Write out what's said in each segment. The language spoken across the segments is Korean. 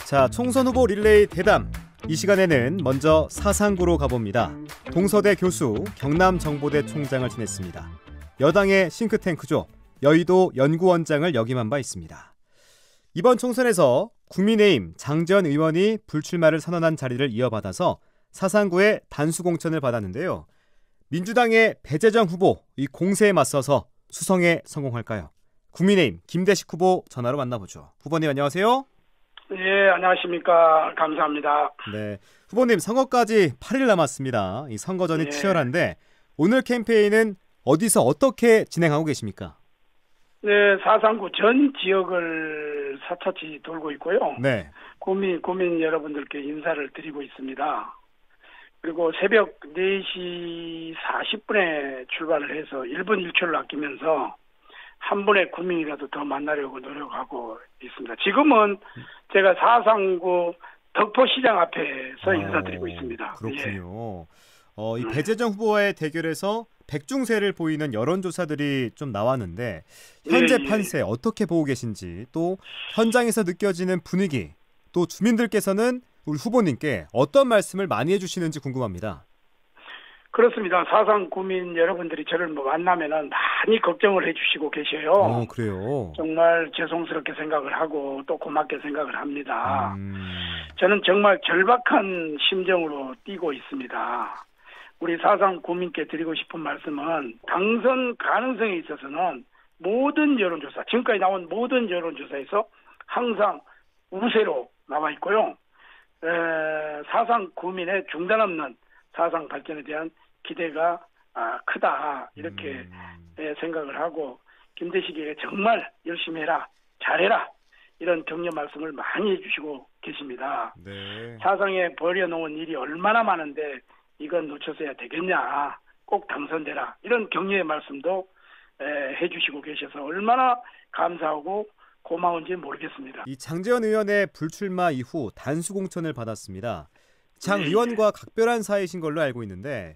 자, 총선 후보 릴레이 대담. 이 시간에는 먼저 사상구로 가봅니다. 동서대 교수, 경남정보대 총장을 지냈습니다. 여당의 싱크탱크죠. 여의도 연구원장을 역임한 바 있습니다. 이번 총선에서 국민의힘 장재원 의원이 불출마를 선언한 자리를 이어받아서 사상구의 단수공천을 받았는데요. 민주당의 배재정 후보, 이 공세에 맞서서 수성에 성공할까요? 국민의힘 김대식 후보 전화로 만나보죠. 후보님 안녕하세요. 예, 안녕하십니까. 감사합니다. 네, 후보님 선거까지 8일 남았습니다. 이 선거전이 예. 치열한데 오늘 캠페인은 어디서 어떻게 진행하고 계십니까? 네, 사상구 전 지역을 사차치 돌고 있고요. 네. 국민 여러분들께 인사를 드리고 있습니다. 그리고 새벽 4시 40분에 출발을 해서 1분 1초를 아끼면서 한 분의 국민이라도 더 만나려고 노력하고 있습니다. 지금은 제가 사상구 덕포시장 앞에서 인사드리고 있습니다. 그렇군요. 이 배재정 후보와의 대결에서 백중세를 보이는 여론조사들이 좀 나왔는데 현재 판세 어떻게 보고 계신지, 또 현장에서 느껴지는 분위기, 또 주민들께서는 우리 후보님께 어떤 말씀을 많이 해주시는지 궁금합니다. 그렇습니다. 사상 구민 여러분들이 저를 만나면은 많이 걱정을 해주시고 계셔요. 그래요? 정말 죄송스럽게 생각을 하고 또 고맙게 생각을 합니다. 저는 정말 절박한 심정으로 뛰고 있습니다. 우리 사상 구민께 드리고 싶은 말씀은 당선 가능성에 있어서는 모든 여론조사, 지금까지 나온 모든 여론조사에서 항상 우세로 나와 있고요. 사상 구민의 중단 없는 사상 발전에 대한 기대가 크다, 이렇게 생각을 하고 김대식에게 정말 열심히 해라, 잘해라, 이런 격려 말씀을 많이 해주시고 계십니다. 네. 사상에 벌여놓은 일이 얼마나 많은데 이건 놓쳐서야 되겠냐, 꼭 당선되라, 이런 격려의 말씀도 해주시고 계셔서 얼마나 감사하고 고마운지 모르겠습니다. 이 장재원 의원의 불출마 이후 단수공천을 받았습니다. 장 의원과 각별한 사이신 걸로 알고 있는데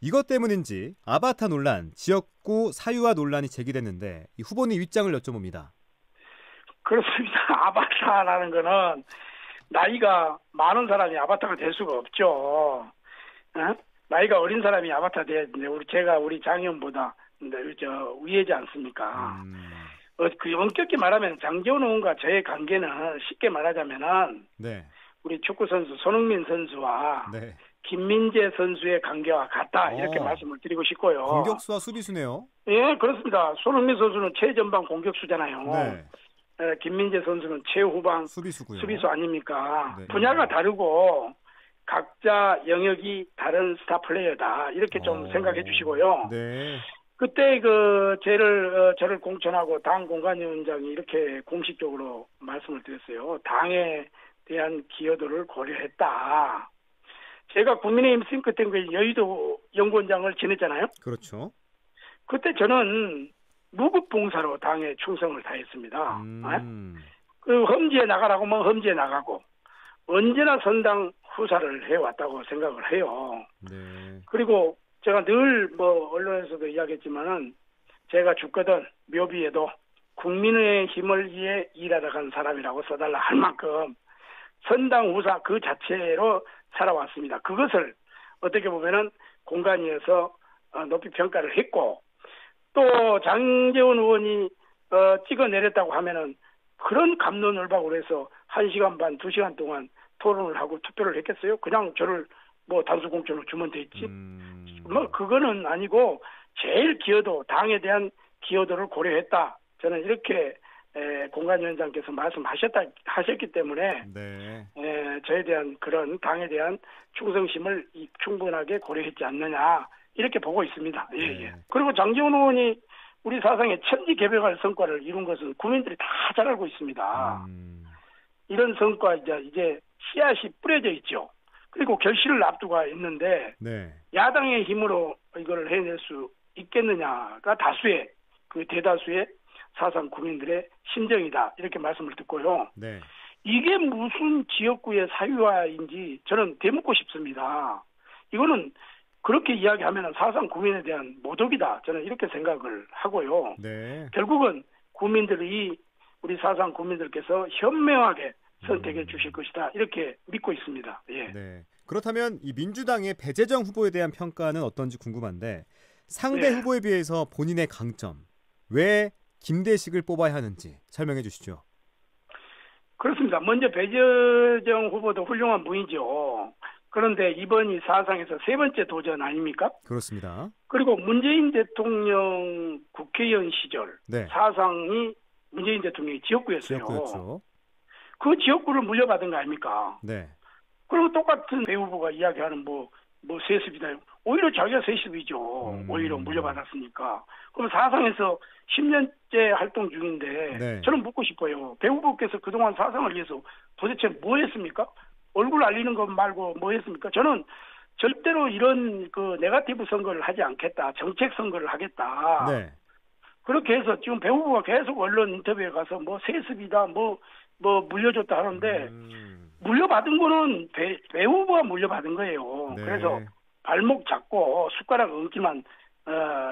이것 때문인지 아바타 논란, 지역구 사유화 논란이 제기됐는데 이 후보님 입장을 여쭤봅니다. 그렇습니다. 아바타라는 거는 나이가 많은 사람이 아바타가 될 수가 없죠. 나이가 어린 사람이 아바타 돼야 되는데 제가 우리 장 의원보다 위에지 않습니까? 그 엄격히 말하면 장재원 의원과 저의 관계는 쉽게 말하자면은 네. 우리 축구 선수 손흥민 선수와 네. 김민재 선수의 관계와 같다, 이렇게 말씀을 드리고 싶고요. 공격수와 수비수네요. 예, 그렇습니다. 손흥민 선수는 최전방 공격수잖아요. 네. 김민재 선수는 최후방 수비수고요. 수비수 아닙니까? 네. 분야가 다르고 각자 영역이 다른 스타 플레이어다, 이렇게 좀 생각해 주시고요. 네. 그때 저를 공천하고 당 공관위원장이 이렇게 공식적으로 말씀을 드렸어요. 당에 대한 기여도를 고려했다. 제가 국민의힘 싱크탱크의 여의도 연구원장을 지냈잖아요. 그렇죠. 그때 저는 무급봉사로 당에 충성을 다했습니다. 그 험지에 나가라고 하면 험지에 나가고 언제나 선당 후사를 해왔다고 생각을 해요. 네. 그리고 제가 늘 언론에서도 이야기했지만은 제가 죽거든 묘비에도 국민의 힘을 위해 일하러 간 사람이라고 써달라 할 만큼 선당 후사 그 자체로 살아왔습니다. 그것을 어떻게 보면은 공간위에서 높이 평가를 했고, 또 장재원 의원이 찍어내렸다고 하면은 그런 갑론을박으로 해서 1시간 반, 2시간 동안 토론을 하고 투표를 했겠어요? 그냥 저를 단수공천으로 주면 됐지? 그거는 아니고 제일 기여도, 당에 대한 기여도를 고려했다. 저는 이렇게 공관위원장께서 말씀하셨기 때문에 네. 저에 대한 그런 당에 대한 충성심을 충분하게 고려했지 않느냐, 이렇게 보고 있습니다. 예. 그리고 장재원 의원이 우리 사상에 천지개벽할 성과를 이룬 것은 국민들이 다 잘 알고 있습니다. 이런 성과 이제 씨앗이 뿌려져 있죠. 그리고 결실을 앞두고 있는데 네. 야당의 힘으로 이걸 해낼 수 있겠느냐가 대다수의 사상 국민들의 심정이다, 이렇게 말씀을 듣고요. 네. 이게 무슨 지역구의 사유화인지 저는 되묻고 싶습니다. 이거는 그렇게 이야기하면 사상 국민에 대한 모독이다, 저는 이렇게 생각을 하고요. 네. 결국은 국민들이, 우리 사상 국민들께서 현명하게 선택해 주실 것이다. 이렇게 믿고 있습니다. 예. 네. 그렇다면 이 민주당의 배재정 후보에 대한 평가는 어떤지 궁금한데 상대 네. 후보에 비해서 본인의 강점, 왜 김대식을 뽑아야 하는지 설명해 주시죠. 그렇습니다. 먼저 배재정 후보도 훌륭한 분이죠. 그런데 이번이 사상에서 세 번째 도전 아닙니까? 그렇습니다. 그리고 문재인 대통령 국회의원 시절 네. 사상이 문재인 대통령의 지역구였어요. 지역구였죠. 그 지역구를 물려받은 거 아닙니까? 네. 그리고 똑같은 배 후보가 이야기하는 세습이다. 오히려 자기가 세습이죠. 오히려 물려받았으니까. 그럼 사상에서 10년째 활동 중인데 네. 저는 묻고 싶어요. 배 후보께서 그동안 사상을 위해서 도대체 뭐 했습니까? 얼굴 알리는 것 말고 뭐 했습니까? 저는 절대로 이런 그 네거티브 선거를 하지 않겠다. 정책 선거를 하겠다. 네. 그렇게 해서 지금 배 후보가 계속 언론 인터뷰에 가서 세습이다. 물려줬다 하는데 물려받은 거는 배 후보가 물려받은 거예요. 네. 그래서 발목 잡고 숟가락 얹기만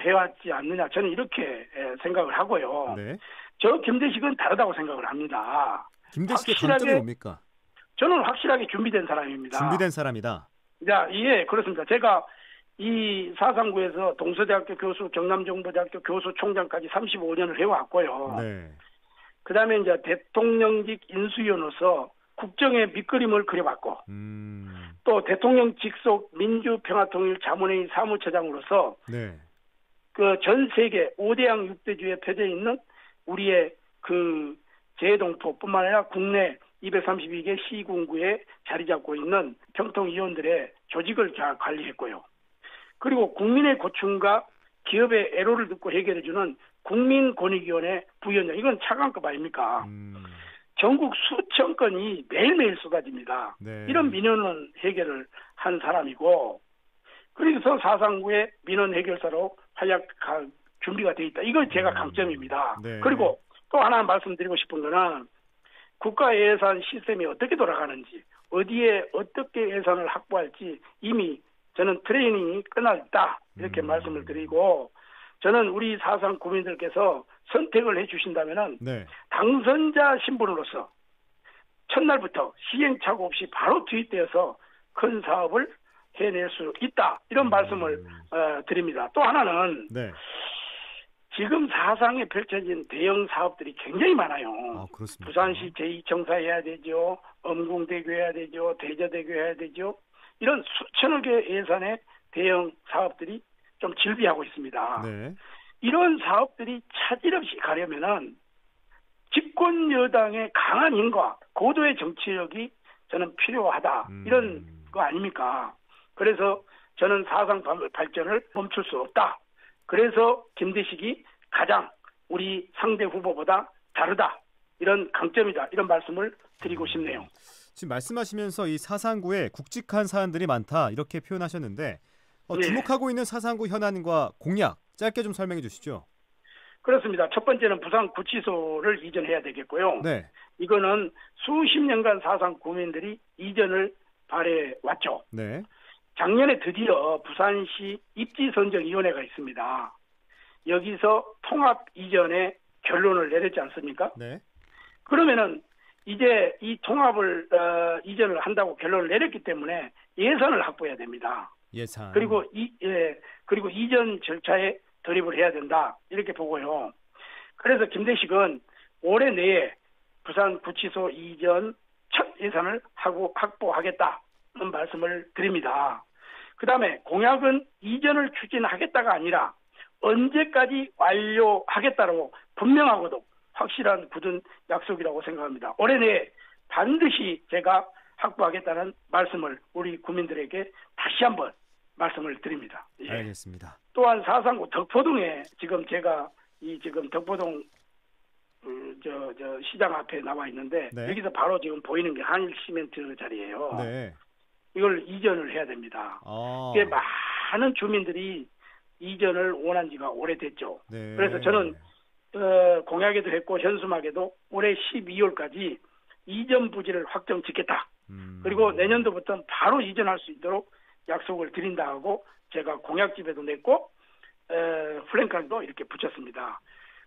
해왔지 않느냐. 저는 이렇게 생각을 하고요. 네. 저 김대식은 다르다고 생각을 합니다. 김대식의 강점이 뭡니까? 저는 확실하게 준비된 사람입니다. 준비된 사람이다. 예, 그렇습니다. 제가 이 사상구에서 동서대학교 교수, 경남정보대학교 교수 총장까지 35년을 해왔고요. 네. 그다음에 이제 대통령직 인수위원으로서 국정의 밑그림을 그려봤고, 또 대통령 직속 민주평화통일 자문회의 사무처장으로서 네. 그 전 세계 5대양 6대주에 펴져 있는 우리의 그 재동포뿐만 아니라 국내 232개 시군구에 자리 잡고 있는 평통위원들의 조직을 잘 관리했고요. 그리고 국민의 고충과 기업의 애로를 듣고 해결해주는 국민권익위원회 부위원장, 이건 차관급 아닙니까? 전국 수천 건이 매일매일 쏟아집니다. 네. 이런 민원은 해결을 한 사람이고, 그래서 사상구의 민원 해결사로 활약할 준비가 돼 있다. 이건 제가 강점입니다. 네. 그리고 또 하나 말씀드리고 싶은 거는 국가 예산 시스템이 어떻게 돌아가는지, 어디에 어떻게 예산을 확보할지 이미 저는 트레이닝이 끝났다. 이렇게 말씀을 드리고, 저는 우리 사상 국민들께서 선택을 해주신다면은 네. 당선자 신분으로서 첫날부터 시행착오 없이 바로 투입되어서 큰 사업을 해낼 수 있다. 이런 말씀을 드립니다. 또 하나는 네. 지금 사상에 펼쳐진 대형 사업들이 굉장히 많아요. 아, 그렇습니다. 부산시 제2청사 해야 되죠. 엄궁대교 해야 되죠. 대저대교 해야 되죠. 이런 수천억의 예산의 대형 사업들이 좀 질비하고 있습니다. 네. 이런 사업들이 차질 없이 가려면은 집권 여당의 강한 힘과 고도의 정치력이 저는 필요하다. 이런 거 아닙니까? 그래서 저는 사상 발전을 멈출 수 없다. 그래서 김대식이 가장 우리 상대 후보보다 다르다. 이런 강점이다. 이런 말씀을 드리고 싶네요. 지금 말씀하시면서 이 사상구에 굵직한 사안들이 많다 이렇게 표현하셨는데 주목하고 있는 사상구 현안과 공약 짧게 좀 설명해 주시죠. 그렇습니다. 첫 번째는 부산 구치소를 이전해야 되겠고요. 네. 이거는 수십 년간 사상 구민들이 이전을 바래왔죠. 네. 작년에 드디어 부산시 입지선정위원회가 있습니다. 여기서 통합 이전에 결론을 내렸지 않습니까? 네. 그러면은 이제 이 통합을 이전을 한다고 결론을 내렸기 때문에 예산을 확보해야 됩니다. 예산. 그리고 그리고 이전 절차에 돌입을 해야 된다. 이렇게 보고요. 그래서 김대식은 올해 내에 부산 구치소 이전 첫 예산을 확보하겠다는 말씀을 드립니다. 그다음에 공약은 이전을 추진하겠다가 아니라 언제까지 완료하겠다고 분명하고도 확실한 굳은 약속이라고 생각합니다. 올해 내에 반드시 제가 확보하겠다는 말씀을 우리 국민들에게 다시 한번 말씀을 드립니다. 예. 알겠습니다. 또한 사상구 덕포동에 지금 제가 지금 덕포동 시장 앞에 나와 있는데 네. 여기서 바로 지금 보이는 게 한일시멘트 자리예요. 네. 이걸 이전을 해야 됩니다. 꽤 많은 주민들이 이전을 원한 지가 오래됐죠. 네. 그래서 저는 공약에도 했고 현수막에도 올해 12월까지 이전 부지를 확정 짓겠다. 그리고 내년도부터는 바로 이전할 수 있도록 약속을 드린다 하고 제가 공약집에도 냈고 플랜카드도 이렇게 붙였습니다.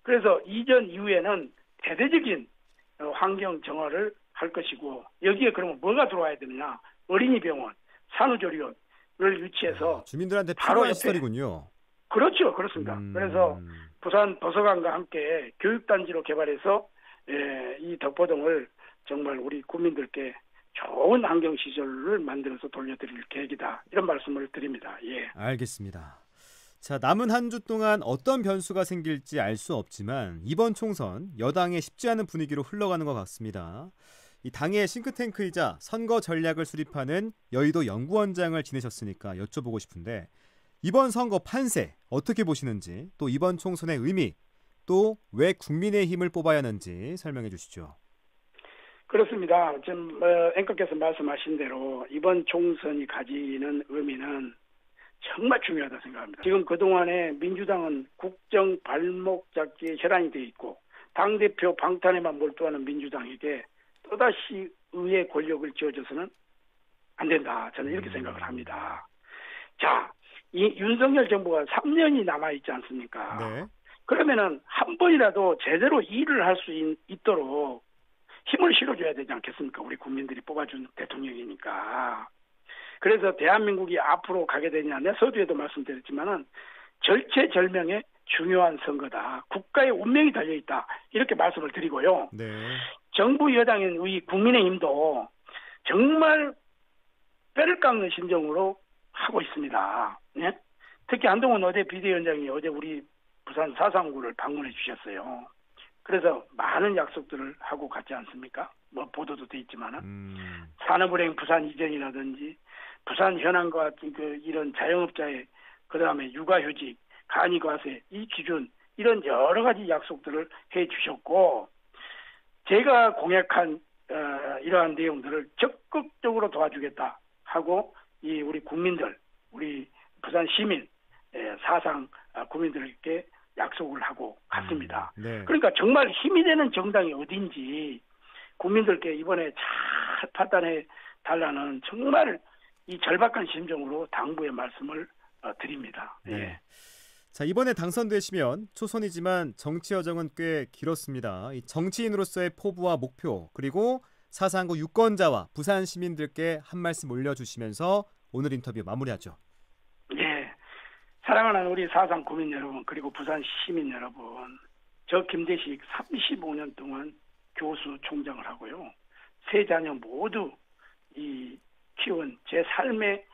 그래서 이전 이후에는 대대적인 환경 정화를 할 것이고 여기에 그러면 뭐가 들어와야 되느냐? 어린이병원, 산후조리원을 유치해서 주민들한테 바로 필요한 옆에 시설이군요. 그렇죠. 그렇습니다. 그래서 부산 도서관과 함께 교육단지로 개발해서 이 덕포동을 정말 우리 국민들께 좋은 환경시설을 만들어서 돌려드릴 계획이다. 이런 말씀을 드립니다. 예. 알겠습니다. 자, 남은 한 주 동안 어떤 변수가 생길지 알 수 없지만 이번 총선 여당의 쉽지 않은 분위기로 흘러가는 것 같습니다. 이 당의 싱크탱크이자 선거 전략을 수립하는 여의도 연구원장을 지내셨으니까 여쭤보고 싶은데 이번 선거 판세 어떻게 보시는지 또 이번 총선의 의미 또 왜 국민의힘을 뽑아야 하는지 설명해 주시죠. 그렇습니다. 지금 앵커께서 말씀하신 대로 이번 총선이 가지는 의미는 정말 중요하다 생각합니다. 지금 그동안에 민주당은 국정 발목 잡기에 혈안이 돼 있고 당대표 방탄에만 몰두하는 민주당에게 또다시 의회 권력을 쥐어줘서는 안 된다. 저는 이렇게 생각을 합니다. 자, 이 윤석열 정부가 3년이 남아있지 않습니까? 네. 그러면은 한 번이라도 제대로 일을 할 수 있도록 힘을 실어줘야 되지 않겠습니까? 우리 국민들이 뽑아준 대통령이니까. 그래서 대한민국이 앞으로 가게 되냐, 내 서두에도 말씀드렸지만은 절체절명의 중요한 선거다. 국가의 운명이 달려있다. 이렇게 말씀을 드리고요. 네. 정부 여당인 우리 국민의힘도 정말 뼈를 깎는 심정으로 하고 있습니다. 예? 특히 한동훈 어제 비대위원장이 어제 우리 부산 사상구를 방문해 주셨어요. 그래서 많은 약속들을 하고 갔지 않습니까? 뭐 보도도 돼 있지만은 산업은행 부산 이전이라든지 부산 현황과 같은 이런 자영업자의 그다음에 육아휴직, 간이과세 이 기준 이런 여러 가지 약속들을 해 주셨고 제가 공약한 이러한 내용들을 적극적으로 도와주겠다 하고 이 우리 국민들, 우리 부산 시민 사상 국민들에게 약속을 하고 갔습니다. 네. 그러니까 정말 힘이 되는 정당이 어딘지 국민들께 이번에 잘 판단해 달라는 정말 이 절박한 심정으로 당부의 말씀을 드립니다. 네. 예. 자, 이번에 당선되시면 초선이지만 정치 여정은 꽤 길었습니다. 이 정치인으로서의 포부와 목표 그리고 사상구 유권자와 부산 시민들께 한 말씀 올려주시면서 오늘 인터뷰 마무리하죠. 예. 사랑하는 우리 사상 구민 여러분 그리고 부산 시민 여러분 저 김대식 35년 동안 교수 총장을 하고요. 세 자녀 모두 키운 제 삶의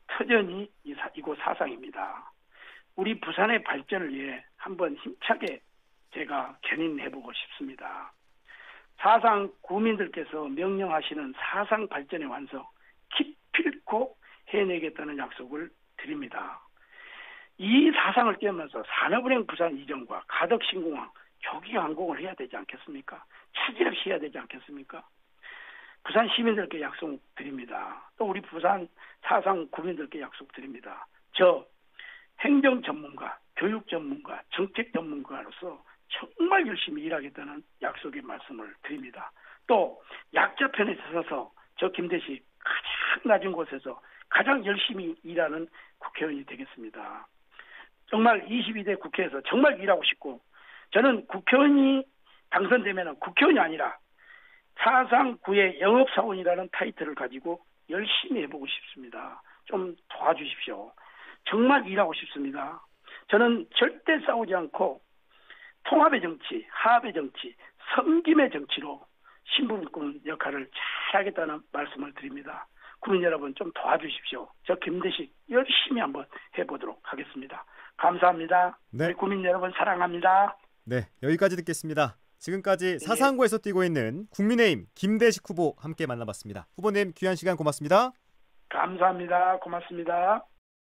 터전이 이곳 사상입니다. 우리 부산의 발전을 위해 한번 힘차게 제가 견인해보고 싶습니다. 사상 구민들께서 명령하시는 사상 발전의 완성 기필코 해내겠다는 약속을 드립니다. 이 사상을 깨면서 산업은행 부산 이전과 가덕신공항 조기완공을 해야 되지 않겠습니까? 차질없이 해야 되지 않겠습니까? 부산 시민들께 약속드립니다. 또 우리 부산 사상 구민들께 약속드립니다. 저 행정 전문가, 교육 전문가, 정책 전문가로서 정말 열심히 일하겠다는 약속의 말씀을 드립니다. 또 약자 편에 서서 저 김대식 가장 낮은 곳에서 가장 열심히 일하는 국회의원이 되겠습니다. 정말 22대 국회에서 정말 일하고 싶고 저는 국회의원이 당선되면 국회의원이 아니라 사상구의 영업사원이라는 타이틀을 가지고 열심히 해보고 싶습니다. 좀 도와주십시오. 정말 일하고 싶습니다. 저는 절대 싸우지 않고 통합의 정치, 화합의 정치, 섬김의 정치로 신분권 역할을 잘하겠다는 말씀을 드립니다. 국민 여러분 좀 도와주십시오. 저 김대식 열심히 한번 해보도록 하겠습니다. 감사합니다. 네. 우리 국민 여러분 사랑합니다. 네, 여기까지 듣겠습니다. 지금까지 사상구에서 뛰고 있는 국민의힘 김대식 후보 함께 만나봤습니다. 후보님 귀한 시간 고맙습니다. 감사합니다. 고맙습니다.